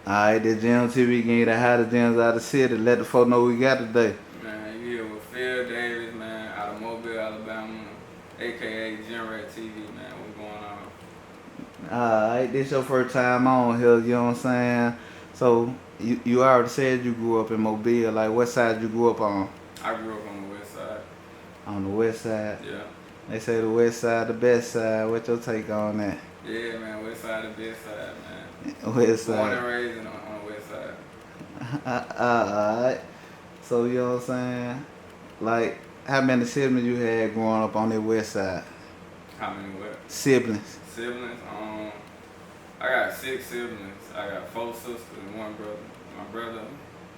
Alright, this GymRatt TV getting you the hottest gyms out of the city. Let the folk know what we got today. Man, you here with Phil Davis, man, out of Mobile, Alabama, aka GymRattTV, man. What's going on? Alright, this your first time on here, you know what I'm saying? So, you already said you grew up in Mobile. Like, what side you grew up on? I grew up on the west side. On the west side? Yeah. They say the west side the best side. What's your take on that? Yeah, man, west side the best side, man. West side. Born and raised on the west side. Alright. So, you know what I'm saying? Like, how many siblings you had growing up on the west side? How many what? Siblings. Siblings? I got 6 siblings. I got 4 sisters and 1 brother. My brother,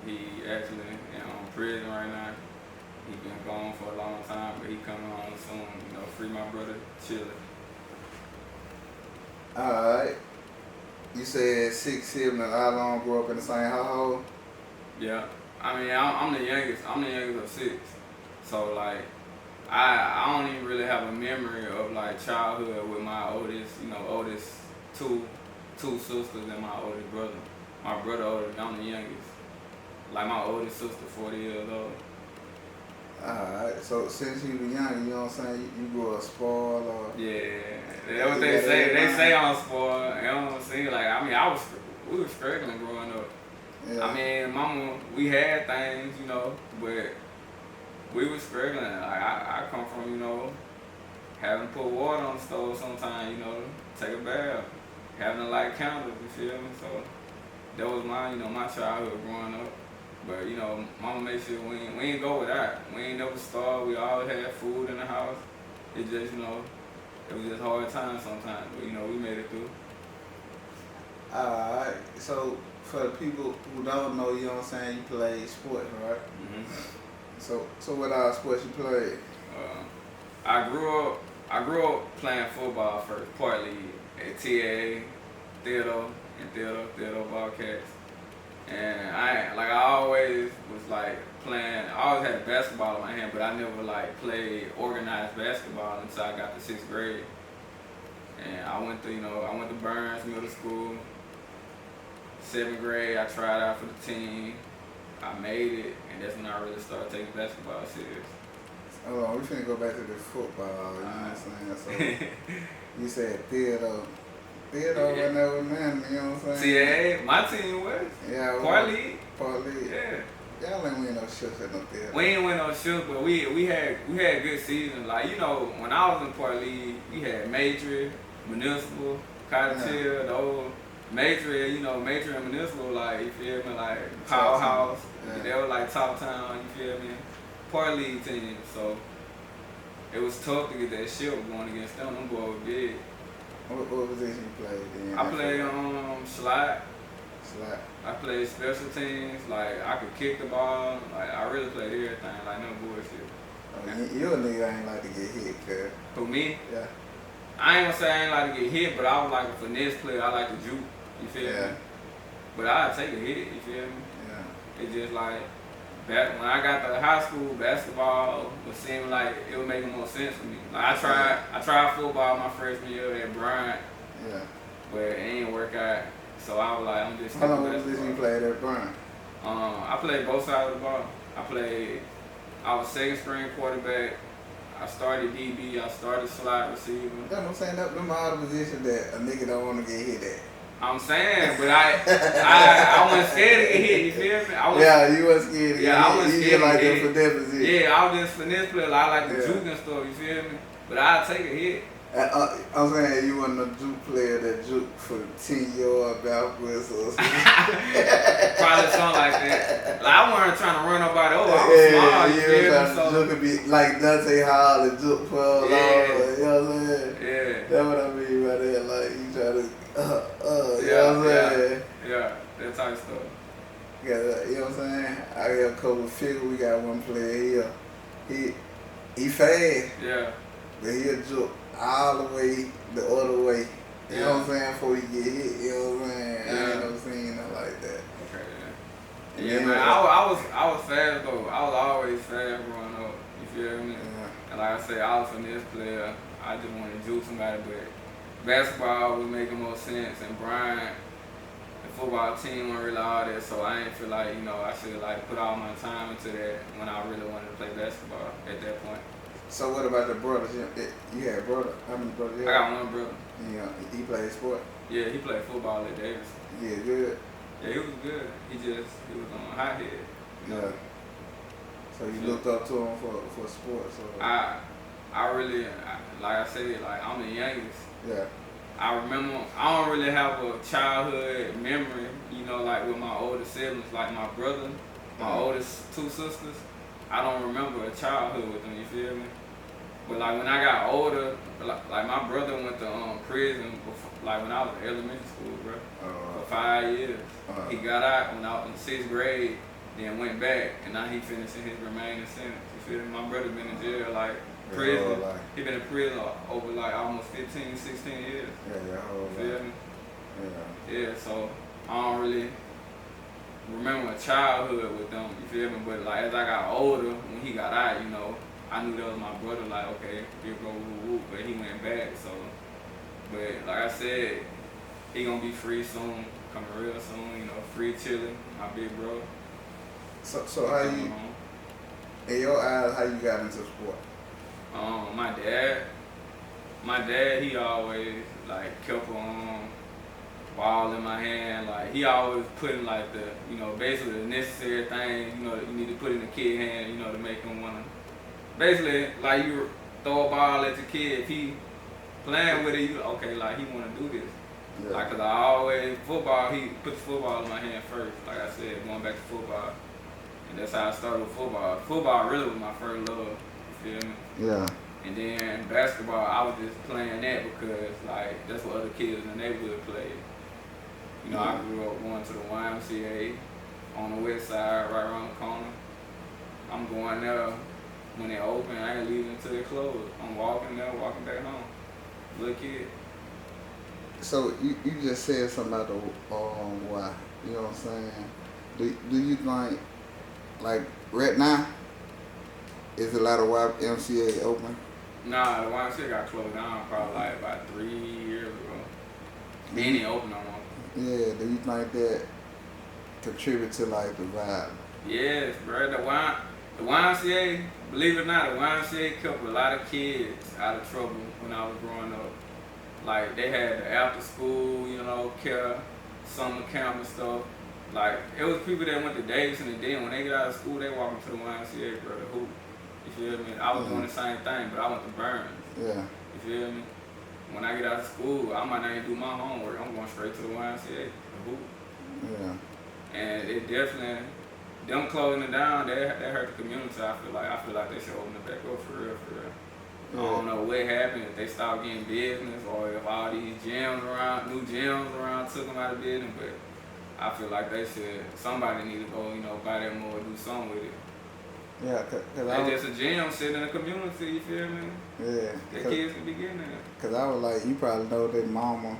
he actually in prison right now. He been gone for a long time, but he coming home soon. You know, free my brother, chilling. Alright. You said 6 siblings. How long grew up in the same household? Yeah. I mean, I'm the youngest. I'm the youngest of 6. So like, I don't even really have a memory of like childhood with my oldest, oldest two sisters and my oldest brother. My brother older, I'm the youngest. Like my oldest sister, 40 years old. Alright, so since you were young, you know what I'm saying, you grew up spoiled or... Yeah, that's what they say. They say I'm spoiled. You know what I'm saying? Like, I mean, we were struggling growing up. Yeah. I mean, mama, we had things, but we were struggling. Like, I come from, having to put water on the stove sometimes, take a bath, having to light candles, you feel me? So that was my childhood growing up. But, mama made sure we ain't go without. We ain't never starved. We always had food in the house. It just, it was just hard times sometimes. But, we made it through. Alright, so for the people who don't know, you know what I'm saying, you play sports, right? Mm-hmm. So what other sports you played? I grew up playing football first, partly at TAA, Theodore Bobcats. And I always was like playing, I always had basketball in my hand, but I never like played organized basketball until I got to 6th grade. And I went to Burns Middle School. 7th grade, I tried out for the team. I made it, and that's when I really started taking basketball serious. Hold on, we finna go back to the football, you know what I'm saying? So, you said Theodore wasn't there with none, you know what I'm saying? TAA, my team was. Yeah, Part-League. Part-League. Yeah. Y'all ain't win no shows at no Theodore. We ain't win no shows, but we had good seasons. Like, when I was in Part-League, we had Major, Municipal, Cotton Hill, the old Major, Major and Municipal, like, you feel me, like powerhouse. Yeah. They were like top town, you feel me? Part-League team, so it was tough to get that shit going against them. Them boys were big. What position you played then? I played slide. Slide. I played special teams. Like, I could kick the ball. Like, I really played everything. Like, no bullshit. Oh, you a nigga ain't like to get hit, cuz. For me? Yeah. I ain't gonna say I ain't like to get hit, but I was like a finesse player. I like to juke. You feel me? But I'd take a hit. You feel me? Yeah. It's just like, when I got to high school, basketball would seem like it would make more sense for me. Like, I tried football my freshman year at Bryant. Yeah. But it ain't work out. So I was like, I'm just How long was you played at Bryant? I played both sides of the ball. I was second string quarterback. I started DB. I started slide receiver. That's what I'm saying. Them all the positions that a nigga don't want to get hit at. I'm saying, but I wasn't scared to get hit. You feel me? You wasn't scared to get hit. I wasn't scared like to get hit. For that position. Yeah, I was just finesse player. I like the juke and stuff. You feel me? But I'd take a hit. I'm saying you wasn't a juke player that juked for 10-yard backwards or something. Probably something like that. Like, I wasn't trying to run nobody over. I was small. You feel me? So juke be like Dante Hall and juke for a long. You know what I'm saying? Yeah. That's what I mean by that. Like you try to, you know what I'm saying? Yeah, that type of stuff. You know what I'm saying? I got a couple of figures. We got one player here. He fast. Yeah. But he'll juke all the way the other way. You know what I'm saying? Before he get hit, you know what I'm saying? I ain't never seen nothing like that. Okay, yeah. Yeah, man. I was fast though. I was always fast growing up. You feel me? Yeah. And like I said, I was a finesse player. I just wanted to juke somebody, but basketball was making more sense. And Bryant, football team wasn't really all that, so I didn't feel like, you know, I should like put all my time into that when I really wanted to play basketball at that point. So what about the brothers? You had a brother? How many brothers you I had? got one brother. Yeah, he played sport? Yeah, he played football at Davis. Yeah, good. Yeah, he was good. He was on high head. You know? Yeah. So you looked up to him for sports? So. I really, like I said, like I'm the youngest. Yeah. I remember, I don't really have a childhood memory, you know, like with my older siblings, like my brother, my oldest two sisters. I don't remember a childhood with them, you feel me? But like when I got older, like my brother went to prison before, like when I was in elementary school, bro, for 5 years. He got out when I was in 6th grade, then went back, and now he finishing his remaining sentence. You feel me? My brother been in jail, like prison. He been in prison over like almost 15, 16 years. Yeah, you feel me? Yeah. Yeah, so I don't really remember a childhood with them, you feel me? But like as I got older, when he got out, you know, I knew that was my brother, like, okay, here go woo woo, but he went back, so. But like I said, he gonna be free soon, coming real soon, you know, free chilling, my big bro. So how you, in your eyes, how you got into sport? My dad, he always like kept ball in my hand. Like he always putting like the, you know, basically the necessary things, you know, that you need to put in the kid hand, you know, to make him wanna. Basically, like you throw a ball at your kid, if he playing with it, you okay, like he wanna do this. Yeah. Like, cause I always football, he put the football in my hand first. Like I said, going back to football, and that's how I started with football. Football really was my first love. You feel me? Yeah. And then basketball, I was just playing that because like that's what other kids in the neighborhood played. You know, I grew up going to the YMCA on the west side, right around the corner. I'm going there when they open. I ain't leaving until they close. I'm walking there, walking back home. Little kid. So you just said something about the why. You know what I'm saying? Do you think like right now is a lot of YMCA open? Nah, the YMCA got closed down probably like about 3 years ago. They ain't open no more. Yeah, do you think that contribute to like the vibe? Yes, bro. The YMCA, believe it or not, the YMCA kept a lot of kids out of trouble when I was growing up. Like they had the after school, you know, care, summer camp and stuff. Like it was people that went to Davidson and then when they get out of school, they walk into the YMCA, bro, to hoop. You feel me? I was doing the same thing, but I went to Burns. Yeah. You feel me? When I get out of school, I might not even do my homework. I'm going straight to the YMCA to hoop. Yeah. And it definitely, them closing it down, that hurt the community. I feel like they should open it back up for real, for real. I don't know what happened, if they stopped getting business or if all these gyms around, new gyms around took them out of business, but I feel like they should, somebody need to go, you know, buy them more, do something with it. Yeah, cause it's just a gym sitting in the community, you feel me? Yeah. The kids can be getting there. Cause I was like, you probably know that mama,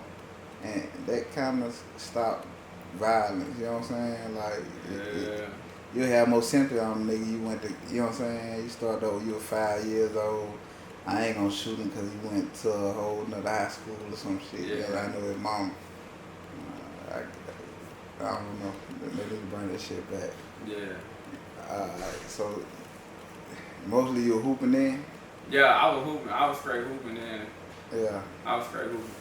and that kind of stopped violence, you know what I'm saying? Like, you have more sympathy on the nigga you went to, you know what I'm saying? You started over, you were 5 years old. I ain't gonna shoot him because he went to a whole nother high school or some shit. Yeah. I know his mom. I don't know. They need to bring that shit back. Yeah. So mostly you were hooping in? Yeah, I was hooping. I was straight hooping in. Yeah. I was straight hooping.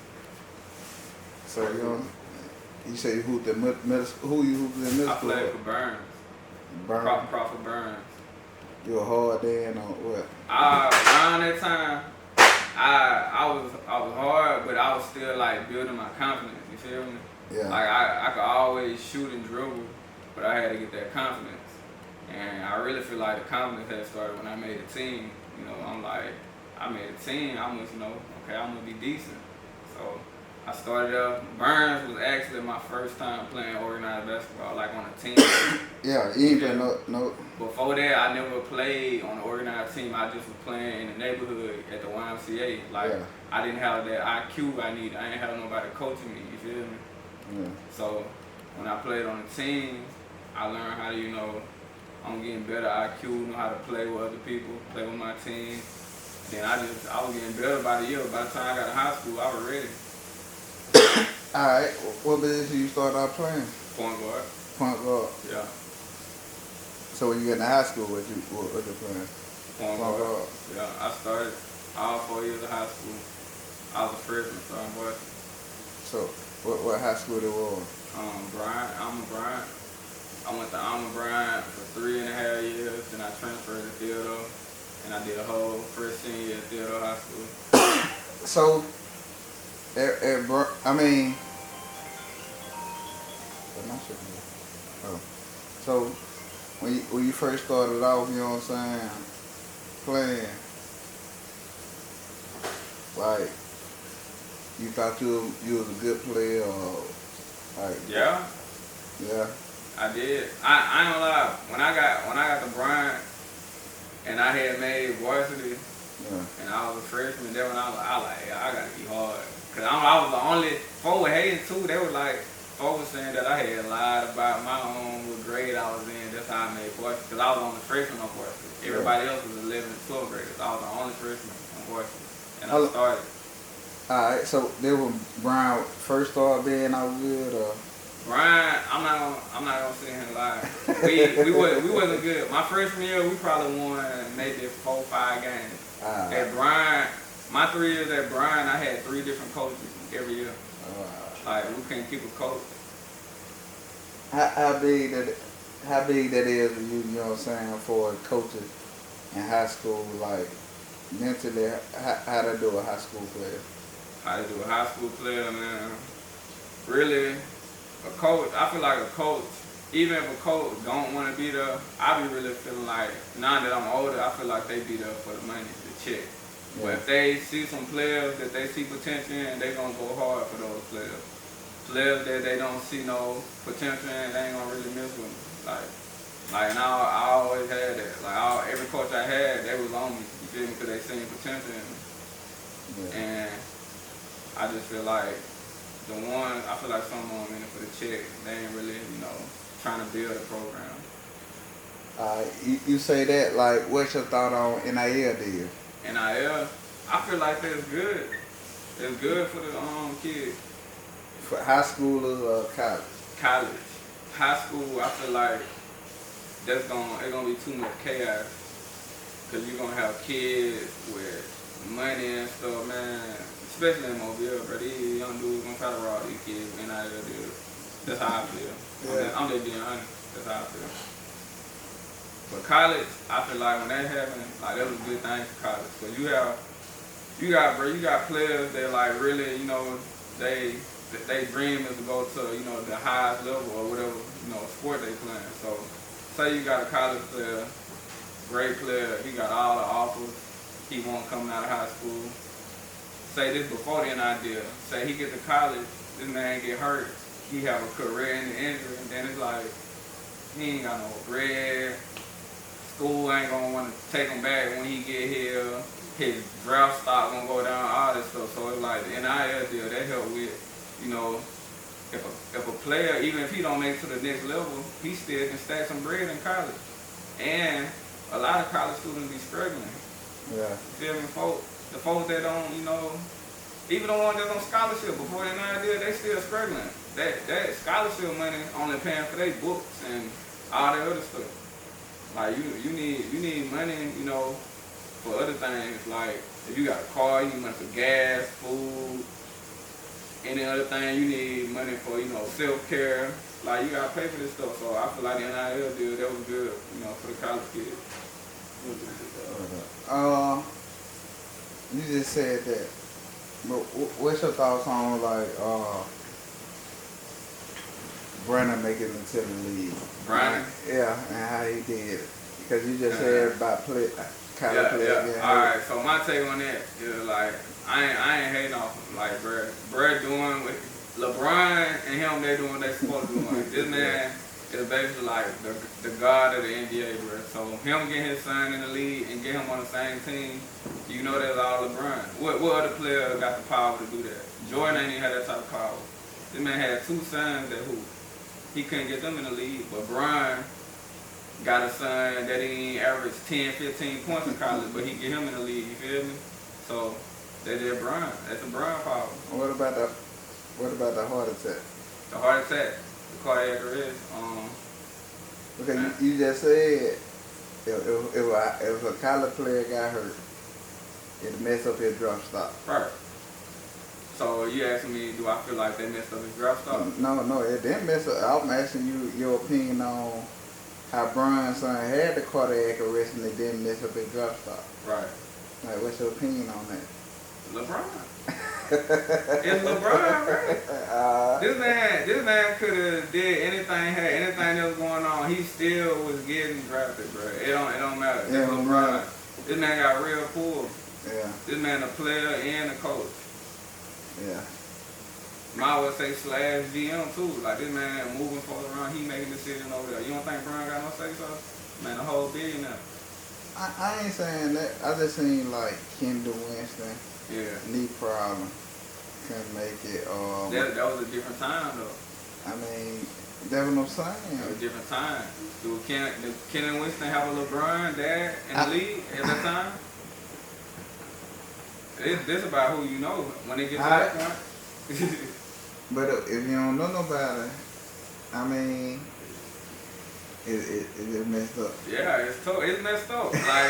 So you know, you say you hooped in middle school. Who you hooped in middle school? I played for Burns. Burns. Prophet Burns. You were hard then or what? Around that time, I was hard, but I was still like building my confidence. You feel me? Yeah. Like I could always shoot and dribble, but I had to get that confidence. And I really feel like the confidence had started when I made a team. You know, I'm like, I made a team. I was, you know, okay, I'm gonna be decent. So I started up. Burns was actually my first time playing organized basketball, like on a team. Yeah, you ain't playing no. Before that, I never played on an organized team. I just was playing in the neighborhood at the YMCA. Like, Yeah. I didn't have that IQ I needed. I ain't have nobody coaching me, you feel me? Yeah. So when I played on the team, I learned how to, you know, I'm getting better IQ, know how to play with other people, play with my team. Then I was getting better by the year. By the time I got to high school, I was ready. All right. What position you started out playing? Point guard. Point guard. Yeah. So when you get into high school, what you playing? Point guard. Yeah, I started all 4 years of high school. I was a freshman starting varsity. So what high school it was? Bryant, Alma Bryant. I went to Alma Bryant for 3.5 years, then I transferred to Theodore, and I did a whole first senior at Theodore High School. So, I mean, so when you first started off, you know what I'm saying, playing, like, you thought you was a good player, or like? Yeah. Yeah. I did. I ain't gonna lie. When I got to Bryant and I had made varsity, and I was a freshman, then when I was like, yeah, I gotta be hard. Cause I was the only, folks were hating too. They were like, folks were saying that I had lied about my own what grade I was in. That's how I made varsity. Cause I was on the freshman on varsity. Everybody else was 11 and 12 graders. I was the only freshman on varsity. And I started. Alright, so they were Brian first started being out good, or? Brian, I'm not gonna sit here and lie. We wasn't good. My freshman year, we probably won maybe 4 or 5 games. At Brian, my 3 years at Brian, I had 3 different coaches every year. Like we couldn't keep a coach. How big that is for you? You know what I'm saying, for coaches in high school, like mentally, how to do a high school player? How to do a high school player, man. Really. A coach, I feel like a coach, even if a coach don't want to be there, I be really feeling like, now that I'm older, I feel like they be there for the money, the check. Yeah. But if they see some players that they see potential in, they going to go hard for those players. Players that they don't see no potential in, they ain't going to really mess with them. Like, and I always had that. Like, every coach I had, they was on me, you feel me, because they seen potential in me. Yeah. And I just feel like, I feel like some of them in it for the check. They ain't really, trying to build a program. You say that, like, what's your thought on NIL deal? NIL, I feel like that's good. It's good for the kids. For high schoolers or college? College. High school, I feel like it's gonna be too much chaos. Cause you're gonna have kids with money and stuff, man. Especially in Mobile, bro. These young dudes gonna try to rob these kids with NIL deals. That's how I feel. Yeah. I'm just being honest. That's how I feel. But college, I feel like when that happened, like that was a good thing for college. Cause you got players that like really, they dream is to go to, the highest level or whatever, sport they playing. So say you got a college player, great player, he got all the offers, he won't come out of high school. Say this before the NIL. Say he get to college, this man get hurt, he have a career in the injury, and then it's like, he ain't got no bread, school ain't gonna want to take him back when he get here, his draft stock gonna go down, all this stuff. So it's like the NIL deal, that help with, if a player, even if he don't make it to the next level, he still can stack some bread in college. And a lot of college students be struggling. Yeah. You feel me, the folks that don't, even the ones that's on scholarship before the NIL, they still struggling. That scholarship money only paying for their books and all that other stuff. Like you need money, for other things. Like if you got a car, you need money for gas, food, any other thing. You need money for self-care. Like you gotta pay for this stuff. So I feel like the NIL deal that was good, for the college kids. You just said that. But what's your thoughts on like Brandon making it to the league? Brandon? Yeah, and how he did. Because you just said about college play. Yeah. Alright, so my take on that is like I ain't hating off him. Like bruh doing what LeBron and him, they doing what they supposed to do. This man is basically like the god of the NBA, bro. So him getting his son in the league and get him on the same team, that's all LeBron. What other player got the power to do that? Jordan ain't even had that type of power. This man had 2 sons that he couldn't get them in the league, but Brian got a son that he ain't average 10, 15 points in college, but he get him in the league, you feel me? So they did Brian. That's a Brian power. What about the heart attack? The heart attack. cardiac arrest. Because you just said if a college player got hurt, it'd mess up his draft stock. Right. So you asking me, do I feel like they messed up his draft stock? No, it didn't mess up. I'm asking you your opinion on how Brian's son had the cardiac arrest and it didn't mess up his draft stock. Right. Like, what's your opinion on that? LeBron. It's LeBron, right? This man could have did anything, had anything that was going on. He still was getting drafted, bro. It don't matter. Yeah, It's LeBron. This man got real pull. Yeah. This man a player and a coach. Yeah. Might well say slash GM too. Like this man moving forward around, he making decisions over there. You don't think Brian got no say so? Man, the whole billionaire. I ain't saying that. I just seen like Kendall Winston. Yeah. Knee problem. Couldn't make it. That was a different time though. I mean, that's what I'm saying. It was a different time. Did Ken Winston have a LeBron dad in the league at that time? This about who you know when it gets to that point. But if you don't know nobody, I mean, it messed up. Yeah, it's tough. It's messed up. Like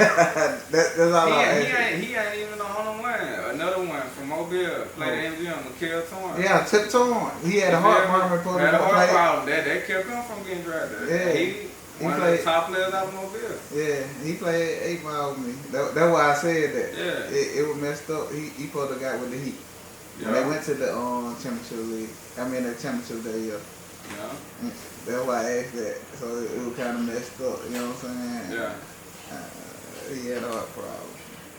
that's all he ain't even the only one. Another one from Mobile played the MGM, Mikael Torrance. Yeah, Torrance. He had a heart problem for had a heart problem. That kept him from getting drafted. Yeah. He one of the top players out of Mobile. Yeah, he played 8 Mile with me. That's why I said that. Yeah. It was messed up. He supposed to got with the Heat. Yeah. When they went to the championship league. I mean the championship that year. Yeah. That's why I asked that. So it was kind of messed up. You know what I'm saying? Yeah. He had a heart problem.